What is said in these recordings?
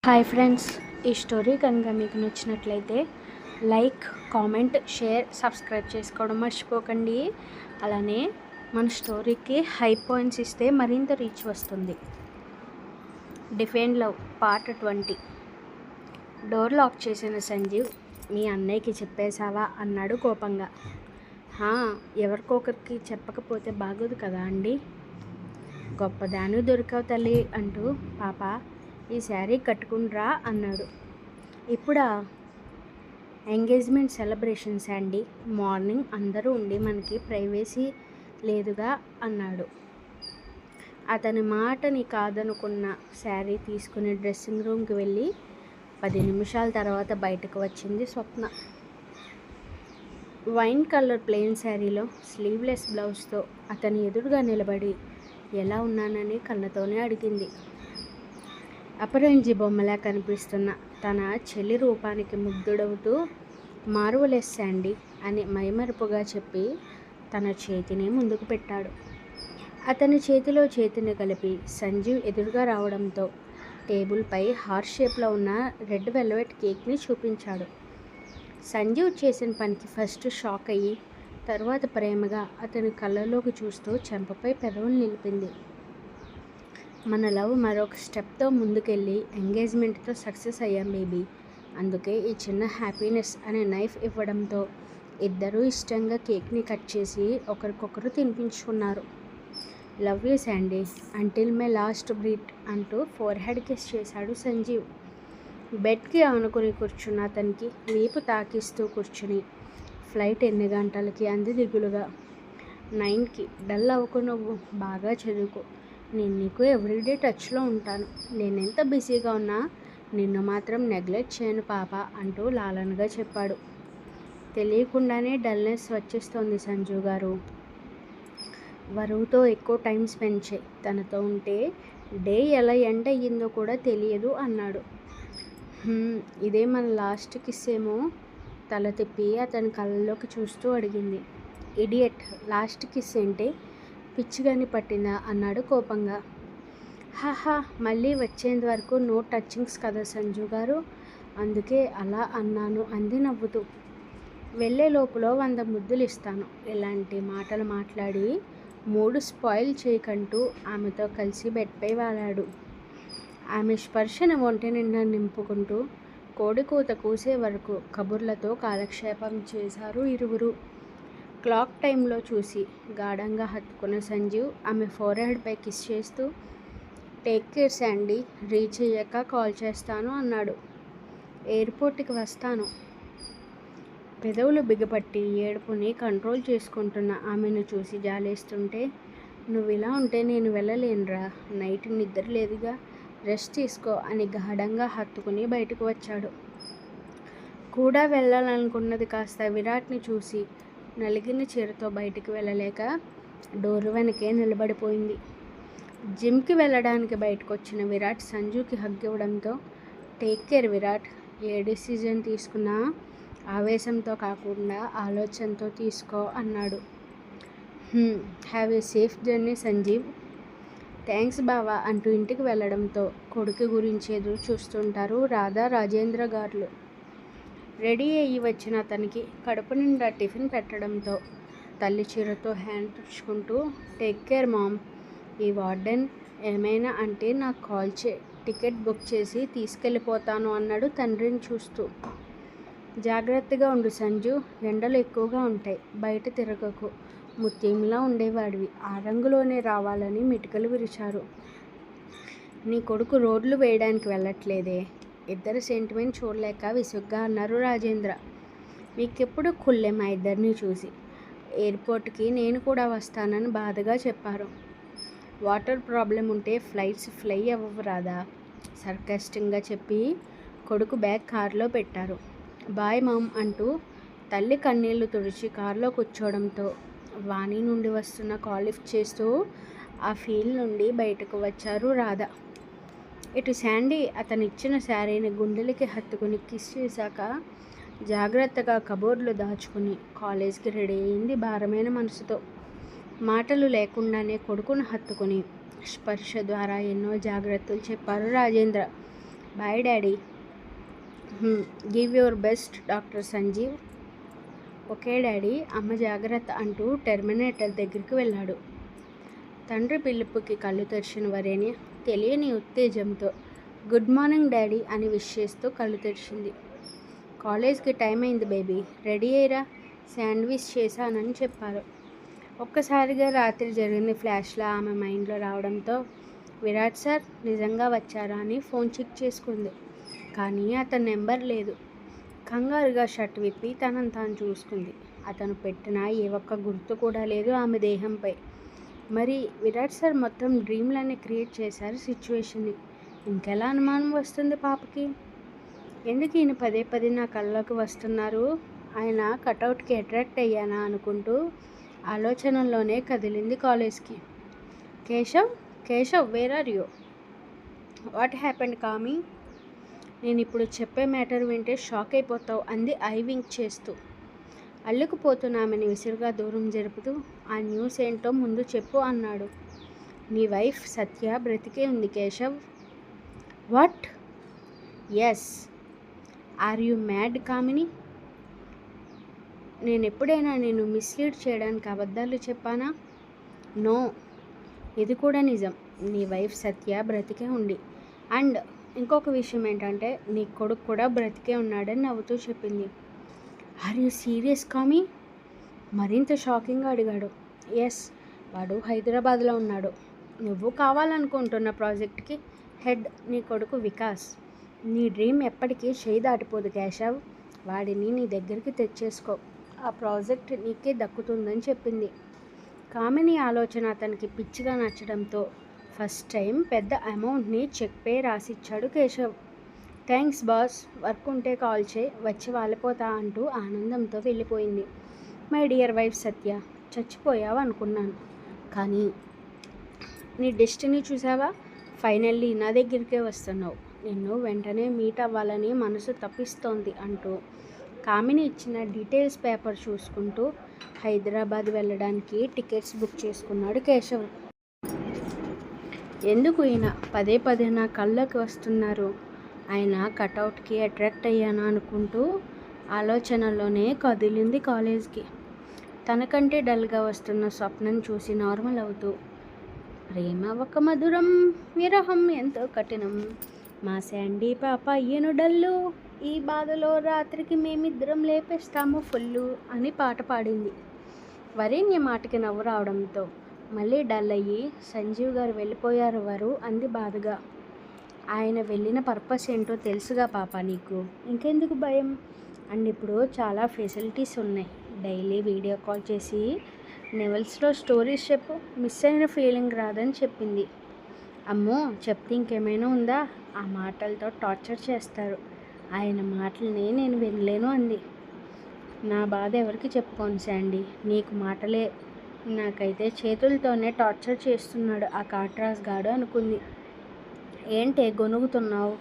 Hi friends, ఈ story కనుక మీకు నచ్చినట్లయితే లైక్, కామెంట్, షేర్, సబ్స్క్రైబ్ చేసుకోవడం మర్చిపోకండి. అలానే మన స్టోరీకి హై పాయింట్స్ ఇస్తే మరింత రీచ్ వస్తుంది. Defend love part 20. Door lock చేసిన సంజీవ్, మీ అన్నయ్యకి చెప్పేశావా అన్నాడు కోపంగా. ఎవరికొకరికి చెప్పకపోతే బాగోదు కదా అండి. గొప్పదాని దొరికావు తల్లి అంటూ పాప ఈ శారీ కట్టుకుండ్రా అన్నాడు. ఇప్పుడా? ఎంగేజ్మెంట్ సెలబ్రేషన్స్ అండి, మార్నింగ్ అందరూ ఉండి మనకి ప్రైవసీ లేదుగా అన్నాడు. అతని మాటని కాదనుకున్న శారీ తీసుకుని డ్రెస్సింగ్ రూమ్కి వెళ్ళి 10 నిమిషాల తర్వాత బయటకు వచ్చింది స్వప్న. వైన్ కలర్ ప్లెయిన్ శారీలో స్లీవ్లెస్ బ్లౌజ్తో అతని ఎదురుగా నిలబడి ఎలా ఉన్నానని కళ్ళతోనే అడిగింది. అపరంజి బొమ్మలా కనిపిస్తున్న తన చెల్లి రూపానికి ముగ్ధుడవుతూ మార్వలెస్ శాండీ అని మైమరుపుగా చెప్పి తన చేతిని ముందుకు పెట్టాడు. అతని చేతిలో చేతిని కలిపి సంజీవ్ ఎదురుగా రావడంతో టేబుల్పై హార్ట్ షేప్లో ఉన్న రెడ్ వెల్వెట్ కేక్ని చూపించాడు. సంజీవ్ చేసిన పనికి ఫస్ట్ షాక్ అయ్యి తర్వాత ప్రేమగా అతని కళ్ళలోకి చూస్తూ చెంపపై పెదవులు నిలిపింది. మన లవ్ మరొక స్టెప్తో ముందుకెళ్ళి ఎంగేజ్మెంట్తో సక్సెస్ అయ్యాం బేబీ. అందుకే ఈ చిన్న హ్యాపీనెస్ అనే నైఫ్ ఇవ్వడంతో ఇద్దరూ ఇష్టంగా కేక్ని కట్ చేసి ఒకరికొకరు తినిపించుకున్నారు. Love you Sandy until my last breath అంటూ ఫోర్ హెడ్ కిస్ చేశాడు సంజీవ్. బెడ్కి ఆనుకుని కూర్చున్న అతనికి వీపు తాకిస్తూ కూర్చుని ఫ్లైట్ ఎన్ని గంటలకి అంది దిగులుగా. 9కి. డల్ అవ్వకు, నువ్వు బాగా చదువుకో, నేను నీకు ఎవ్రీడే టచ్లో ఉంటాను. నేనెంత బిజీగా ఉన్నా నిన్ను మాత్రం నెగ్లెక్ట్ చేయను పాప అంటూ లాలనగా చెప్పాడు. తెలియకుండానే డల్నెస్ వచ్చేస్తోంది సంజీవ్ గారు. వరువుతో ఎక్కువ టైం స్పెండ్ చేయి. తనతో ఉంటే డే ఎలా ఎండ్ అయ్యిందో కూడా తెలియదు అన్నాడు. ఇదే మన లాస్ట్ కిస్ ఏమో? తల తిప్పి అతని కళ్ళలోకి చూస్తూ అడిగింది. ఇడియట్, లాస్ట్ కిస్ ఏంటి, పిచ్చిగాని పట్టిందా అన్నాడు కోపంగా. మళ్ళీ వచ్చేంత వరకు నో టచింగ్స్ కదా సంజు గారు, అందుకే అలా అన్నాను అంది నవ్వుతూ. వెళ్ళే లోపల 100 ముద్దులు ఇస్తాను. ఇలాంటి మాటలు మాట్లాడి మూడు స్పాయిల్ చేయకంటూ ఆమెతో కలిసి బెడ్పై వాలాడు. ఆమె స్పర్శను ఒంటి నిండా నింపుకుంటూ కోడికూత కూసే వరకు కబుర్లతో కాలక్షేపం చేశారు ఇరువురు. క్లాక్ టైంలో చూసి గాఢంగా హత్తుకున్న సంజీవ్ ఆమె ఫోర్హెడ్పై కిస్ చేస్తూ టేక్ కేర్ శాండీ, రీచ్ అయ్యాక కాల్ చేస్తాను అన్నాడు. ఎయిర్పోర్ట్కి వస్తాను. పెదవులు బిగపట్టి ఏడుపుని కంట్రోల్ చేసుకుంటున్న ఆమెను చూసి జాలేస్తుంటే, నువ్వు ఇలా ఉంటే నేను వెళ్ళలేనురా, నైట్ నిద్ర లేదుగా, రెస్ట్ తీసుకో అని గాఢంగా హత్తుకుని బయటకు వచ్చాడు. కూడా వెళ్ళాలనుకున్నది కాస్త విరాట్ని చూసి నలిగిన చీరతో బయటికి వెళ్ళలేక డోరు వెనకే నిలబడిపోయింది. జిమ్కి వెళ్ళడానికి బయటకు వచ్చిన విరాట్ సంజుకి హగ్ ఇవ్వడంతో టేక్ కేర్ విరాట్, ఏ డిసిజన్ తీసుకున్నా ఆవేశంతో కాకుండా ఆలోచనతో తీసుకో అన్నాడు. Have a safe journey Sanjeev. Thanks బావా అంటూ ఇంటికి వెళ్ళడంతో కొడుకు గురించి ఎదురు చూస్తుంటారు రాధా, రాజేంద్ర గారులు. రెడీ అయ్యి వచ్చిన అతనికి కడుపు నిండా టిఫిన్ పెట్టడంతో తల్లి చీరతో హ్యాండ్ తుడుచుకుంటూ టేక్ కేర్ మామ్, ఈ వార్డెన్ ఏమైనా అంటే నాకు కాల్ చే, టికెట్ బుక్ చేసి తీసుకెళ్ళిపోతాను అన్నాడు తండ్రిని చూస్తూ. జాగ్రత్తగా ఉండు సంజు, ఎండలు ఎక్కువగా ఉంటాయి, బయట తిరగకు, ముత్యంలా ఉండేవాడివి, ఆ రంగులోనే రావాలని మిటికలు విరిచారు. నీ కొడుకు రోడ్లు వేయడానికి వెళ్ళట్లేదే. ఇద్దరు సెంటిమెంట్ చూడలేక విసుగ్గా అన్నారు రాజేంద్ర. మీకెప్పుడు కుళ్ళే మా ఇద్దరిని చూసి. ఎయిర్పోర్ట్కి నేను కూడా వస్తానని బాధగా చెప్పారు. వాటర్ ప్రాబ్లం ఉంటే ఫ్లైట్స్ ఫ్లై అవ్వవు రాదా, సర్కాస్టింగ్గా చెప్పి కొడుకు బ్యాగ్ కారులో పెట్టారు. బాయ్ మామ్ అంటూ తల్లి కన్నీళ్లు తుడిచి కారులో కూర్చోవడంతో వాణి నుండి వస్తున్న కాల్ లిఫ్ట్ చేస్తూ ఆ ఫీల్ నుండి బయటకు వచ్చారు రాధ. ఇటు శాండీ అతనిచ్చిన శారీని గుండెలకి హత్తుకుని కిస్ చేశాక జాగ్రత్తగా కబోర్డ్లో దాచుకుని కాలేజ్కి రెడీ అయింది భారమైన మనసుతో. మాటలు లేకుండానే కొడుకును హత్తుకుని స్పర్శ ద్వారా ఎన్నో జాగ్రత్తలు చెప్పారు Rajendra. Bye daddy. Give your best doctor Sanjeev. Okay daddy, అమ్మ జాగ్రత్త అంటూ టెర్మినేటర్ దగ్గరికి వెళ్ళాడు. తండ్రి పిలుపుకి కళ్ళు తెరిచిన వరేణ్య తెలియని ఉత్తేజంతో గుడ్ మార్నింగ్ డాడీ అని విష్ చేస్తూ కళ్ళు తెరిచింది. కాలేజ్కి టైం అయింది బేబీ, రెడీ అయ్యిరా, శాండ్విచ్ చేశానని చెప్పారు. ఒక్కసారిగా రాత్రి జరిగింది ఫ్లాష్లా ఆమె మైండ్లో రావడంతో విరాట్ సార్ నిజంగా వచ్చారా అని ఫోన్ చెక్ చేసుకుంది. కానీ అతని నెంబర్ లేదు. కంగారుగా షర్ట్ విప్పి తనను తాను చూసుకుంది. అతను పెట్టిన ఏ ఒక్క గుర్తు కూడా లేదు ఆమె దేహంపై. మరి విరాట్ సార్ మొత్తం డ్రీమ్లన్నీ క్రియేట్ చేశారు సిచ్యువేషన్ని. ఇంకెలా అనుమానం వస్తుంది పాపకి? ఎందుకు ఈయన పదే పదే నా కళ్ళలోకి వస్తున్నారు? ఆయన కటౌట్కి అట్రాక్ట్ అయ్యానా అనుకుంటూ ఆలోచనల్లోనే కదిలింది కాలేజ్కి. Keshav where are you? What happened Kami? నేను ఇప్పుడు చెప్పే మ్యాటర్ వింటే షాక్ అయిపోతావు అంది ఐ వింక్ చేస్తూ. అల్లుకుపోతున్న ఆమెని విసురుగా దూరం జరుపుతూ ఆ న్యూస్ ఏంటో ముందు చెప్పు అన్నాడు. నీ వైఫ్ సత్య బ్రతికే ఉంది Keshav. What? Yes. Are you mad Kamini? నేను ఎప్పుడైనా నేను మిస్లీడ్ చేయడానికి అబద్ధాలు చెప్పానా? నో, ఇది కూడా నిజం. నీ వైఫ్ సత్య బ్రతికే ఉంది. అండ్ ఇంకొక విషయం ఏంటంటే నీ కొడుకు కూడా బ్రతికే ఉన్నాడని నవ్వుతూ చెప్పింది. Are you serious Kami? మరింత షాకింగ్గా అడిగాడు. ఎస్, వాడు హైదరాబాద్లో ఉన్నాడు. నువ్వు కావాలనుకుంటున్న ప్రాజెక్ట్కి హెడ్ నీ కొడుకు వికాస్. నీ డ్రీమ్ ఎప్పటికీ చేయి దాటిపోదు కేశవ్. వాడిని నీ దగ్గరికి తెచ్చేసుకో, ఆ ప్రాజెక్ట్ నీకే దక్కుతుందని చెప్పింది. కామిని ఆలోచన అతనికి పిచ్చిగా నచ్చడంతో ఫస్ట్ టైం పెద్ద అమౌంట్ని చెక్ పే రాసిచ్చాడు కేశవ్. థ్యాంక్స్ బాస్, వర్క్ ఉంటే కాల్ చేయి, వచ్చి వాలిపోతా అంటూ ఆనందంతో వెళ్ళిపోయింది. మై డియర్ వైఫ్ సత్య, చచ్చిపోయావు అనుకున్నాను, కానీ నీ డెస్టినీ చూసావా? ఫైనల్లీ నా దగ్గరికే వస్తున్నావు. నిన్ను వెంటనే మీట్ అవ్వాలని మనసు తప్పిస్తోంది అంటూ కామిని ఇచ్చిన డీటెయిల్స్ పేపర్ చూసుకుంటూ హైదరాబాద్ వెళ్ళడానికి టికెట్స్ బుక్ చేసుకున్నాడు కేశవ్. ఎందుకు ఈయన పదే పదే నా కళ్ళకి వస్తున్నారు? ఆయన కటౌట్కి అట్రాక్ట్ అయ్యాను అనుకుంటూ ఆలోచనలోనే కదిలింది కాలేజ్కి. తనకంటే డల్గా వస్తున్న స్వప్నం చూసి నార్మల్ అవుతూ, ప్రేమ ఒక మధురం, విరహం ఎంతో కఠినం, మా శాండీ పాప ఈయను డల్లు, ఈ బాధలో రాత్రికి మేమిద్దరం లేపేస్తాము ఫుల్లు అని పాట పాడింది. వరేణ్య మాటకి నవ్వు రావడంతో మళ్ళీ డల్ అయ్యి, సంజీవ్ గారు వెళ్ళిపోయారు వరు అంది బాధగా. ఆయన వెళ్ళిన పర్పస్ ఏంటో తెలుసుగా పాప నీకు, ఇంకెందుకు భయం? అండ్ ఇప్పుడు చాలా ఫెసిలిటీస్ ఉన్నాయి. డైలీ వీడియో కాల్ చేసి నెవెల్స్లో స్టోరీస్ చెప్పు, మిస్ అయిన ఫీలింగ్ రాదని చెప్పింది. అమ్మో, చెప్తే ఇంకేమైనా ఉందా? ఆ మాటలతో టార్చర్ చేస్తారు. ఆయన మాటల్ని నేను వినలేను అంది. నా బాధ ఎవరికి చెప్పుకోను శాండీ, నీకు మాటలే. నాకైతే చేతులతోనే టార్చర్ చేస్తున్నాడు ఆ కాట్రాజ్ గాడు అనుకుంది. ఏంటే గొనుగుతున్నావు?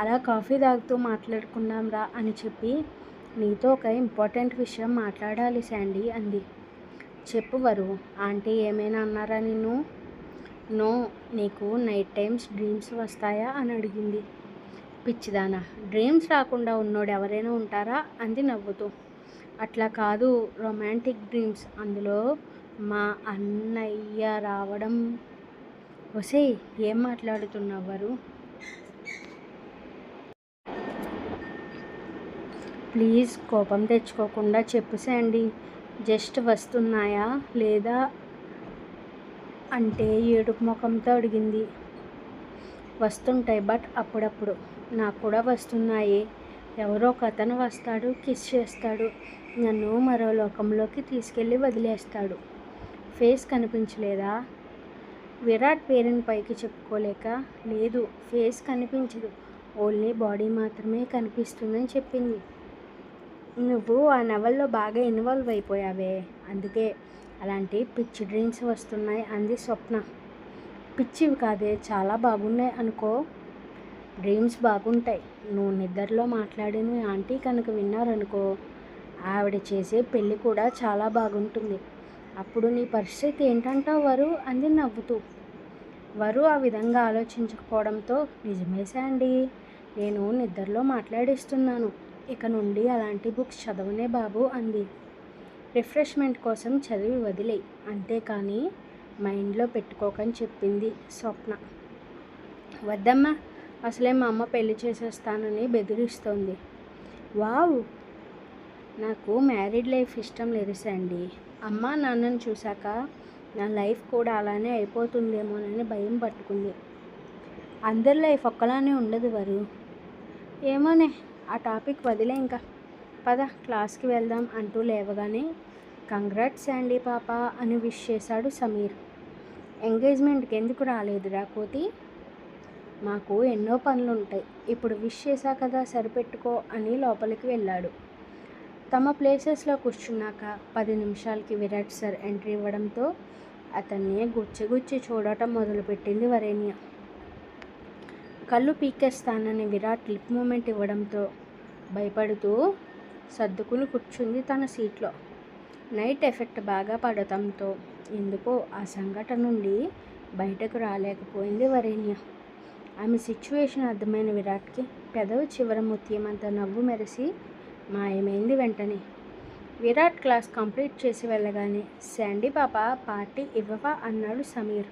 అలా కాఫీ తాగుతూ మాట్లాడుకుందాం రా అని చెప్పి నీతో ఒక ఇంపార్టెంట్ విషయం మాట్లాడాలి శాండీ అంది. చెప్పు వరు, ఆంటీ ఏమైనా అన్నారా నిన్ను? నో, నీకు నైట్ టైమ్స్ డ్రీమ్స్ వస్తాయా అని అడిగింది. పిచ్చిదానా, డ్రీమ్స్ రాకుండా ఉన్నోడు ఎవరైనా ఉంటారా అంది నవ్వుతూ. అట్లా కాదు, రొమాంటిక్ డ్రీమ్స్, అందులో మా అన్నయ్య రావడం. ఒసేయ్, ఏం మాట్లాడుతున్నవారు? ప్లీజ్ కోపం తెచ్చుకోకుండా చెప్పు శాండీ, జస్ట్ వస్తున్నాయా లేదా అంటే ఏడుపు ముఖంతో అడిగింది. వస్తుంటాయి, బట్ అప్పుడప్పుడు. నాకు కూడా వస్తున్నాయి. ఎవరో ఒక అతను వస్తాడు, కిస్ చేస్తాడు, నన్ను మరో లోకంలోకి తీసుకెళ్ళి వదిలేస్తాడు. ఫేస్ కనిపించలేదా? విరాట్ పేరుని పైకి చెప్పుకోలేక, లేదు ఫేస్ కనిపించదు, ఓన్లీ బాడీ మాత్రమే కనిపిస్తుందని చెప్పింది. నువ్వు ఆ నవల్లో బాగా ఇన్వాల్వ్ అయిపోయావే, అందుకే అలాంటి పిచ్చి డ్రీమ్స్ వస్తున్నాయి అంది స్వప్న. పిచ్చివి కాదే, చాలా బాగున్నాయి అనుకో. డ్రీమ్స్ బాగుంటాయి. నువ్వు నిద్రలో మాట్లాడిన ఆంటీ కనుక విన్నారనుకో, ఆవిడ చేసే పెళ్ళి కూడా చాలా బాగుంటుంది. అప్పుడు నీ పరిస్థితి ఏంటంటావు వరు అంది నవ్వుతూ. వరు ఆ విధంగా ఆలోచించకపోవడంతో, నిజమే శాండీ, నేను నిద్రలో మాట్లాడిస్తున్నాను. ఇక నుండి అలాంటి బుక్స్ చదవనే బాబు అంది. రిఫ్రెష్మెంట్ కోసం చదివి వదిలేయ్, అంతేకాని మైండ్లో పెట్టుకోకని చెప్పింది స్వప్న. వద్దమ్మా, అసలే మా అమ్మ పెళ్లి చేసేస్తానని బెదిరిస్తోంది. వావ్, నాకు మ్యారీడ్ లైఫ్ ఇష్టం లేదు శాండీ. అమ్మా నాన్నని చూశాక నా లైఫ్ కూడా అలానే అయిపోతుందేమోనని భయం పట్టుకుంది. అందరి లైఫ్ ఒక్కలానే ఉండదు వరు. ఏమోనే, ఆ టాపిక్ వదిలే ఇంకా. పద క్లాస్కి వెళ్దాం అంటూ లేవగానే, కంగ్రాట్స్ శాండీ పాప అని విష్ చేశాడు సమీర్. ఎంగేజ్మెంట్కి ఎందుకు రాలేదురా కోతి? మాకు ఎన్నో పనులుంటాయి, ఇప్పుడు విష్ చేశా కదా సరిపెట్టుకో అని లోపలికి వెళ్ళాడు. తమ ప్లేసెస్లో కూర్చున్నాక 10 నిమిషాలకి విరాట్ సార్ ఎంట్రీ ఇవ్వడంతో అతన్ని గుచ్చి చూడటం మొదలుపెట్టింది వరేణ్య. కళ్ళు పీకేస్తానని విరాట్ లిప్ మూమెంట్ ఇవ్వడంతో భయపడుతూ సర్దుకుని కూర్చుంది తన సీట్లో. నైట్ ఎఫెక్ట్ బాగా పడటంతో ఎందుకో ఆ సంఘటన నుండి బయటకు రాలేకపోయింది వరేణ్య. ఆమె సిచ్యువేషన్ అర్థమైన విరాట్కి పెదవి చివర ముత్యమంత నవ్వు మెరిసి మాయమైంది వెంటనే. విరాట్ క్లాస్ కంప్లీట్ చేసి వెళ్ళగానే, శాండీ పాప పార్టీ ఇవ్వవా అన్నాడు సమీర్.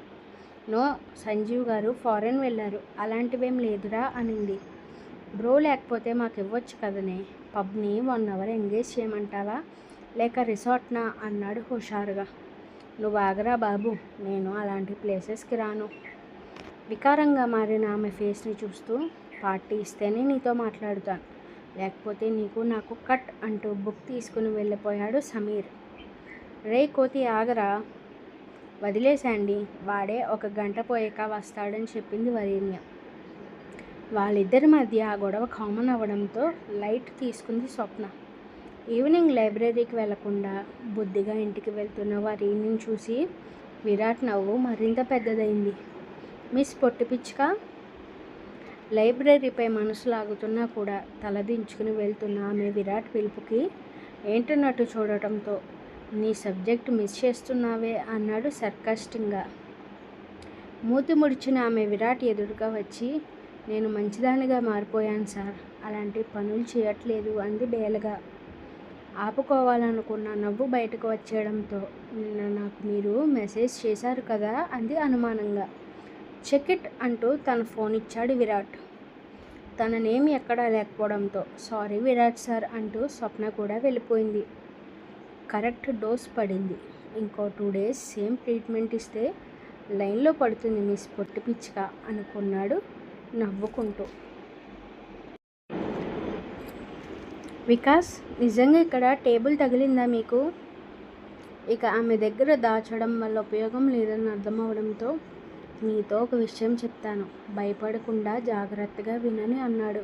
నో, సంజీవ్ గారు ఫారెన్ వెళ్ళారు, అలాంటివేం లేదురా అనింది. బ్రో లేకపోతే మాకు ఇవ్వచ్చు కదనే, పబ్ని 1 అవర్ ఎంగేజ్ చేయమంటావా లేక రిసార్ట్నా అన్నాడు హుషారుగా. నువ్వు ఆగరా బాబు, నేను అలాంటి ప్లేసెస్కి రాను. వికారంగా మారిన ఆమె ఫేస్ని చూస్తూ, పార్టీ ఇస్తేనే నీతో మాట్లాడుతాను, లేకపోతే నీకు నాకు కట్ అంటూ బుక్ తీసుకుని వెళ్ళిపోయాడు సమీర్. రే కోతి ఆగరా, వదిలేశాండి, వాడే 1 గంట పోయాక వస్తాడని చెప్పింది వరేణ్య. వాళ్ళిద్దరి మధ్య ఆ గొడవ కామన్ అవ్వడంతో లైట్ తీసుకుంది స్వప్న. ఈవినింగ్ లైబ్రరీకి వెళ్లకుండా బుద్ధిగా ఇంటికి వెళ్తున్న వరేణ్యని చూసి విరాట్ నవ్వు మరింత పెద్దదైంది. మిస్ పొట్టిపిచ్చుక. లైబ్రరీపై మనసు లాగుతున్నా కూడా తలదించుకుని వెళ్తున్న ఆమె విరాట్ పిలుపుకి ఏంటన్నట్టు చూడటంతో, నీ సబ్జెక్ట్ మిస్ చేస్తున్నావే అన్నాడు సర్కాస్టింగ్గా. మూతి ముడిచిన ఆమె విరాట్ ఎదురుగా వచ్చి, నేను మంచిదానిగా మారిపోయాను సార్, అలాంటి పనులు చేయట్లేదు అంది బేలగా. ఆపుకోవాలనుకున్న నవ్వు బయటకు వచ్చేయడంతో, నిన్న నాకు మీరు మెసేజ్ చేశారు కదా అంది అనుమానంగా. చెక్ ఇట్ అంటూ తన ఫోన్ ఇచ్చాడు విరాట్. తన నేమ్ ఎక్కడా లేకపోవడంతో, సారీ విరాట్ సార్ అంటూ స్వప్న కూడా వెళ్ళిపోయింది. కరెక్ట్ డోస్ పడింది. ఇంకో 2 days సేమ్ ట్రీట్మెంట్ ఇస్తే లైన్లో పడుతుంది మిస్ పొట్టిపిచ్చుక అనుకున్నాడు నవ్వుకుంటూ. వికాస్, నిజంగా ఇక్కడ టేబుల్ తగిలిందా మీకు? ఇక ఆమె దగ్గర దాచడం వల్ల ఉపయోగం లేదని అర్థమవడంతో, నీతో ఒక విషయం చెప్తాను, భయపడకుండా జాగ్రత్తగా వినని అన్నాడు.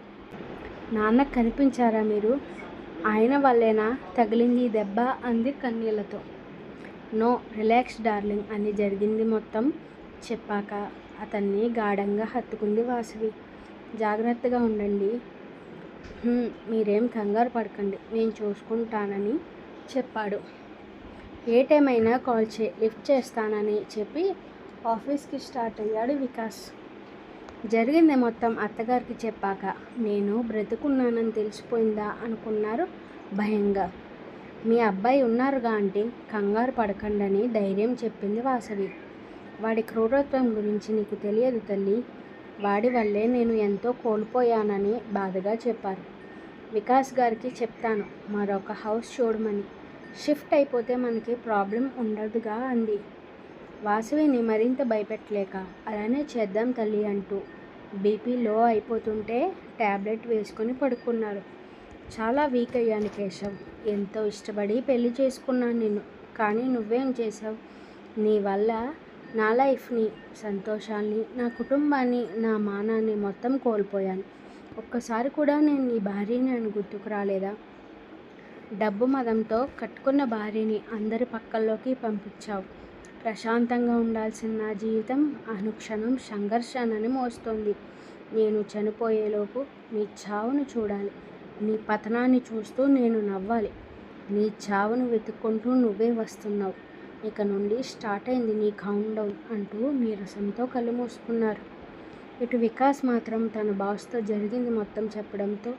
నాన్నకు కనిపించారా మీరు? ఆయన వల్లేనా తగిలింది ఈ దెబ్బ అంది కన్నీళ్లతో. నో, రిలాక్స్ డార్లింగ్ అని జరిగింది మొత్తం చెప్పాక అతన్ని గాఢంగా హత్తుకుంది వాసవి. జాగ్రత్తగా ఉండండి, మీరేం కంగారు పడకండి, నేను చూసుకుంటానని చెప్పాడు. ఏ టైం అయినా కాల్ లిఫ్ట్ చేస్తానని చెప్పి ఆఫీస్కి స్టార్ట్ అయ్యాడు వికాస్. జరిగింది మొత్తం అత్తగారికి చెప్పాక, నేను బ్రతుకున్నానని తెలిసిపోయిందా అనుకున్నారు భయంగా. మీ అబ్బాయి ఉన్నారుగా ఆంటీ, కంగారు పడకండని ధైర్యం చెప్పింది వాసవి. వాడి క్రూరత్వం గురించి నీకు తెలియదు తల్లి, వాడి వల్లే నేను ఎంతో కోల్పోయానని బాధగా చెప్పారు. వికాస్ గారికి చెప్తాను మరొక హౌస్ చూడమని, షిఫ్ట్ అయిపోతే మనకి ప్రాబ్లం ఉండదుగా అంది. వాసవిని మరింత భయపెట్టలేక, అలానే చేద్దాం తల్లి అంటూ బీపీ లో అయిపోతుంటే ట్యాబ్లెట్ వేసుకొని పడుకున్నారు. చాలా వీక్ అయ్యాను కేశవ్, ఎంతో ఇష్టపడి పెళ్లి చేసుకున్నాను నిన్ను, కానీ నువ్వేం చేసావు? నీ వల్ల నా లైఫ్ని, సంతోషాన్ని, నా కుటుంబాన్ని, నా మానాన్ని మొత్తం కోల్పోయాను. ఒక్కసారి కూడా నేను నీ భార్యని అని గుర్తుకు రాలేదా? డబ్బు మదంతో కట్టుకున్న భార్యని అందరి పక్కల్లోకి పంపించావు. ప్రశాంతంగా ఉండాల్సిన నా జీవితం అనుక్షణం సంఘర్షణని మోస్తోంది. నేను చనిపోయేలోపు నీ చావును చూడాలి, నీ పతనాన్ని చూస్తూ నేను నవ్వాలి. నీ చావును వెతుక్కుంటూ నువ్వే వస్తున్నావు. ఇక నుండి స్టార్ట్ అయింది నీ కౌంట్ డౌన్ అంటూ నీరసంతో కళ్ళు మూసుకున్నారు. ఇటు వికాస్ మాత్రం తన బాస్తో జరిగింది మొత్తం చెప్పడంతో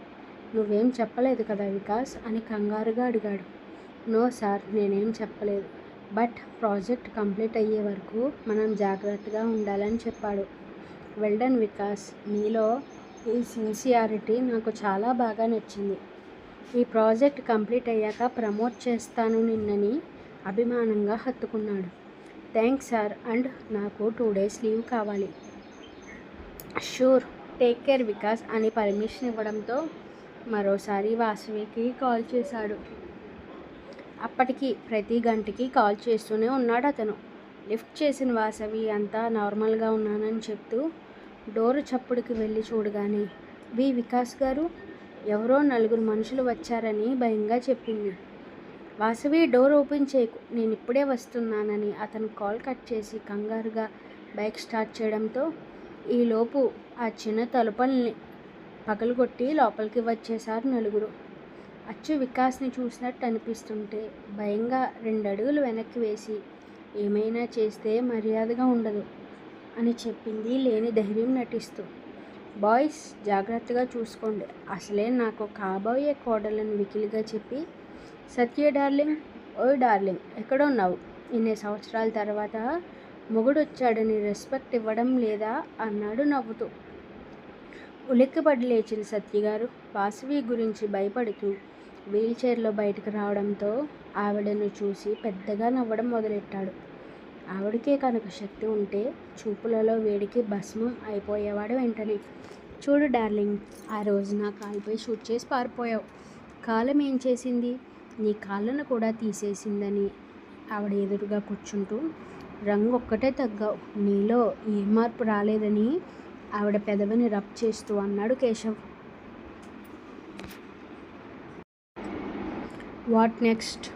నువ్వేం చెప్పలేదు కదా వికాస్ అని కంగారుగా అడిగాడు. నో సార్, నేనేం చెప్పలేదు. బట్ ప్రాజెక్ట్ కంప్లీట్ అయ్యే వరకు మనం జాగ్రత్తగా ఉండాలని చెప్పాడు. వెల్డన్ వికాస్, నీలో ఈ సిన్సియారిటీ నాకు చాలా బాగా నచ్చింది. ఈ ప్రాజెక్ట్ కంప్లీట్ అయ్యాక ప్రమోట్ చేస్తాను నిన్నని అభిమానంగా హత్తుకున్నాడు. థ్యాంక్స్ సార్, అండ్ నాకు 2 days లీవ్ కావాలి. షూర్, టేక్ కేర్ వికాస్ అని పర్మిషన్ ఇవ్వడంతో మరోసారి వాసవికి కాల్ చేశాడు. అప్పటికి ప్రతి గంటకి కాల్ చేస్తూనే ఉన్నాడు అతను. లిఫ్ట్ చేసిన వాసవి అంతా నార్మల్గా ఉన్నానని చెప్తూ డోరు చప్పుడుకి వెళ్ళి చూడగానే వికాస్ గారు, ఎవరో 4 మనుషులు వచ్చారని భయంగా చెప్పింది. వాసవి, డోర్ ఓపెన్ చేయకు, నేను ఇప్పుడే వస్తున్నానని అతను కాల్ కట్ చేసి కంగారుగా బైక్ స్టార్ట్ చేయడంతో ఈలోపు ఆ చిన్న తలుపుల్ని పగలగొట్టి లోపలికి వచ్చేశారు 4. అచ్చు వికాస్ని చూసినట్టు అనిపిస్తుంటే భయంగా 2 అడుగులు వెనక్కి వేసి ఏమైనా చేస్తే మర్యాదగా ఉండదు అని చెప్పింది లేని ధైర్యం నటిస్తూ. బాయ్స్, జాగ్రత్తగా చూసుకోండి, అసలే నాకు కాబోయే కోడలని వికిలిగా చెప్పి సత్య డార్లింగ్, ఓయ్ డార్లింగ్ ఎక్కడున్నావు? ఇన్ని సంవత్సరాల తర్వాత మొగుడొచ్చాడని రెస్పెక్ట్ ఇవ్వడం లేదా అన్నాడు నవ్వుతూ. ఉలిక్కిపడి లేచిన సత్యగారు వాసవి గురించి భయపడుతూ వీల్చైర్లో బయటకు రావడంతో ఆవిడను చూసి పెద్దగా నవ్వడం మొదలెట్టాడు. ఆవిడకే కనుక శక్తి ఉంటే చూపులలో వేడికి భస్మం అయిపోయేవాడు వెంటనే. చూడు డార్లింగ్, ఆ రోజు నా కాలుపై షూట్ చేసి పారిపోయావు. కాలం ఏం చేసింది? నీ కాళ్ళను కూడా తీసేసిందని ఆవిడ ఎదురుగా కూర్చుంటూ రంగు ఒక్కటే తగ్గావు, నీలో ఏ మార్పు రాలేదని ఆవిడ పెదవిని రబ్ చేస్తూ అన్నాడు కేశవ్. What next?